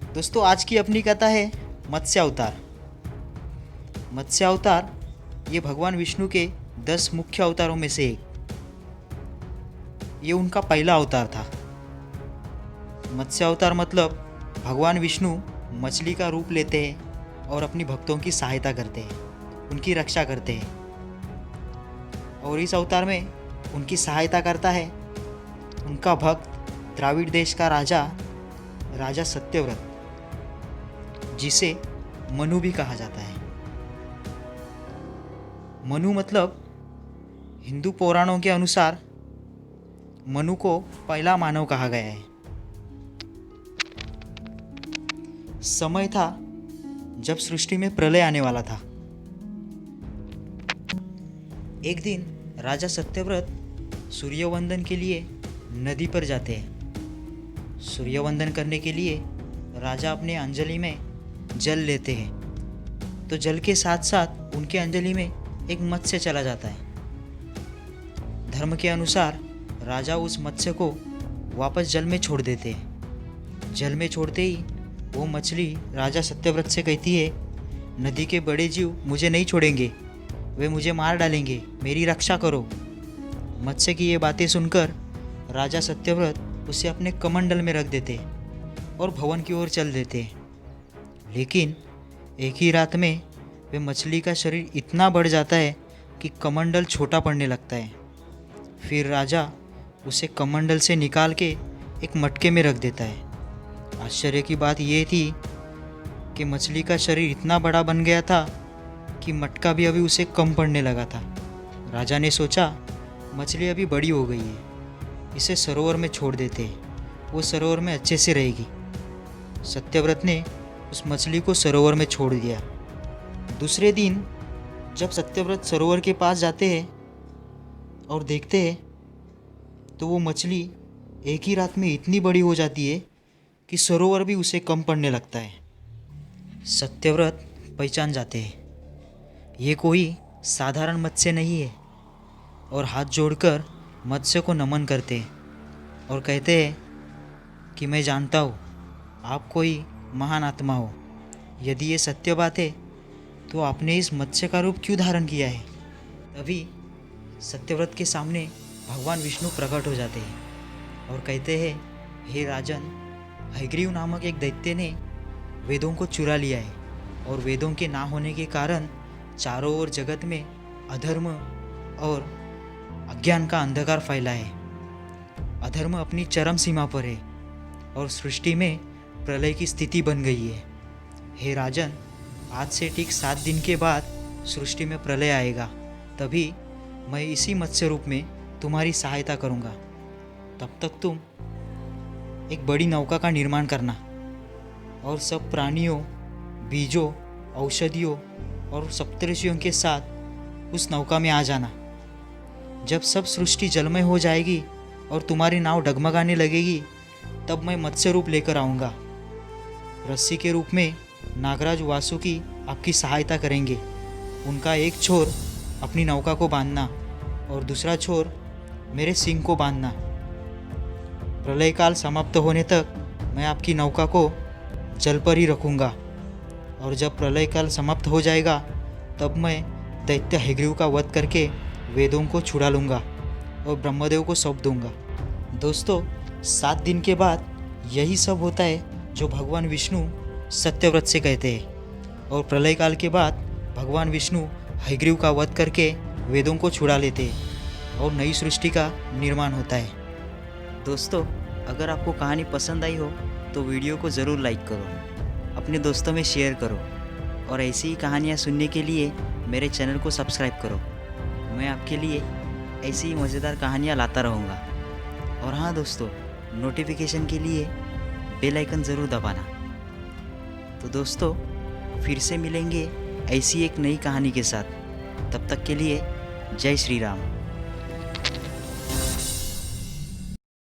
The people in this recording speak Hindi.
दोस्तों, आज की अपनी कथा है मत्स्य अवतार। मत्स्य अवतार ये भगवान विष्णु के 10 मुख्य अवतारों में से एक। ये उनका पहला अवतार था। मत्स्य अवतार मतलब भगवान विष्णु मछली का रूप लेते हैं और अपनी भक्तों की सहायता करते हैं, उनकी रक्षा करते हैं। और इस अवतार में उनकी सहायता करता है उनका भक्त द्राविड़ देश का राजा सत्यव्रत, जिसे मनु भी कहा जाता है। मनु मतलब हिंदू पुराणों के अनुसार मनु को पहला मानव कहा गया है। समय था जब सृष्टि में प्रलय आने वाला था। एक दिन राजा सत्यव्रत सूर्यवंदन के लिए नदी पर जाते हैं। सूर्यवंदन करने के लिए राजा अपने अंजलि में जल लेते हैं, तो जल के साथ साथ उनके अंजलि में एक मत्स्य चला जाता है। धर्म के अनुसार राजा उस मत्स्य को वापस जल में छोड़ देते हैं। जल में छोड़ते ही वो मछली राजा सत्यव्रत से कहती है, नदी के बड़े जीव मुझे नहीं छोड़ेंगे, वे मुझे मार डालेंगे, मेरी रक्षा करो। मत्स्य की ये बातें सुनकर राजा सत्यव्रत उसे अपने कमंडल में रख देते और भवन की ओर चल देते। लेकिन एक ही रात में वे मछली का शरीर इतना बढ़ जाता है कि कमंडल छोटा पड़ने लगता है। फिर राजा उसे कमंडल से निकाल के एक मटके में रख देता है। आश्चर्य की बात यह थी कि मछली का शरीर इतना बड़ा बन गया था कि मटका भी अभी उसे कम पड़ने लगा था। राजा ने सोचा, मछली अभी बड़ी हो गई है, इसे सरोवर में छोड़ देते हैं, वो सरोवर में अच्छे से रहेगी। सत्यव्रत ने उस मछली को सरोवर में छोड़ दिया। दूसरे दिन जब सत्यव्रत सरोवर के पास जाते हैं और देखते हैं, तो वो मछली एक ही रात में इतनी बड़ी हो जाती है कि सरोवर भी उसे कम पड़ने लगता है। सत्यव्रत पहचान जाते हैं ये कोई साधारण मत्स्य नहीं है, और हाथ जोड़कर मत्स्य को नमन करते हैं और कहते हैं कि मैं जानता हूँ आप कोई महान आत्मा हो। यदि ये सत्य बात है तो आपने इस मत्स्य का रूप क्यों धारण किया है। तभी सत्यव्रत के सामने भगवान विष्णु प्रकट हो जाते हैं और कहते हैं, हे राजन, हयग्रीव नामक एक दैत्य ने वेदों को चुरा लिया है, और वेदों के ना होने के कारण चारों ओर जगत में अधर्म और अज्ञान का अंधकार फैला है। अधर्म अपनी चरम सीमा पर है और सृष्टि में प्रलय की स्थिति बन गई है। हे राजन, आज से ठीक 7 दिन के बाद सृष्टि में प्रलय आएगा, तभी मैं इसी मत्स्य रूप में तुम्हारी सहायता करूँगा। तब तक तुम एक बड़ी नौका का निर्माण करना और सब प्राणियों, बीजों, औषधियों और सप्तऋषियों के साथ उस नौका में आ जाना। जब सब सृष्टि जलमय हो जाएगी और तुम्हारी नाव डगमगाने लगेगी, तब मैं मत्स्य रूप लेकर आऊँगा। रस्सी के रूप में नागराज वासुकी आपकी सहायता करेंगे। उनका एक छोर अपनी नौका को बांधना और दूसरा छोर मेरे सिंह को बांधना। प्रलय काल समाप्त होने तक मैं आपकी नौका को जल पर ही रखूँगा, और जब प्रलय काल समाप्त हो जाएगा तब मैं दैत्य हयग्रीव का वध करके वेदों को छुड़ा लूँगा और ब्रह्मदेव को सौंप दूँगा। दोस्तों, 7 दिन के बाद यही सब होता है जो भगवान विष्णु सत्यव्रत से कहते हैं, और प्रलय काल के बाद भगवान विष्णु हयग्रीव का वध करके वेदों को छुड़ा लेते हैं और नई सृष्टि का निर्माण होता है। दोस्तों, अगर आपको कहानी पसंद आई हो तो वीडियो को ज़रूर लाइक करो, अपने दोस्तों में शेयर करो, और ऐसी ही कहानियाँ सुनने के लिए मेरे चैनल को सब्सक्राइब करो। मैं आपके लिए ऐसी ही मज़ेदार कहानियाँ लाता रहूँगा। और हाँ दोस्तों, नोटिफिकेशन के लिए बेल आइकन ज़रूर दबाना। तो दोस्तों, फिर से मिलेंगे ऐसी एक नई कहानी के साथ। तब तक के लिए जय श्री राम।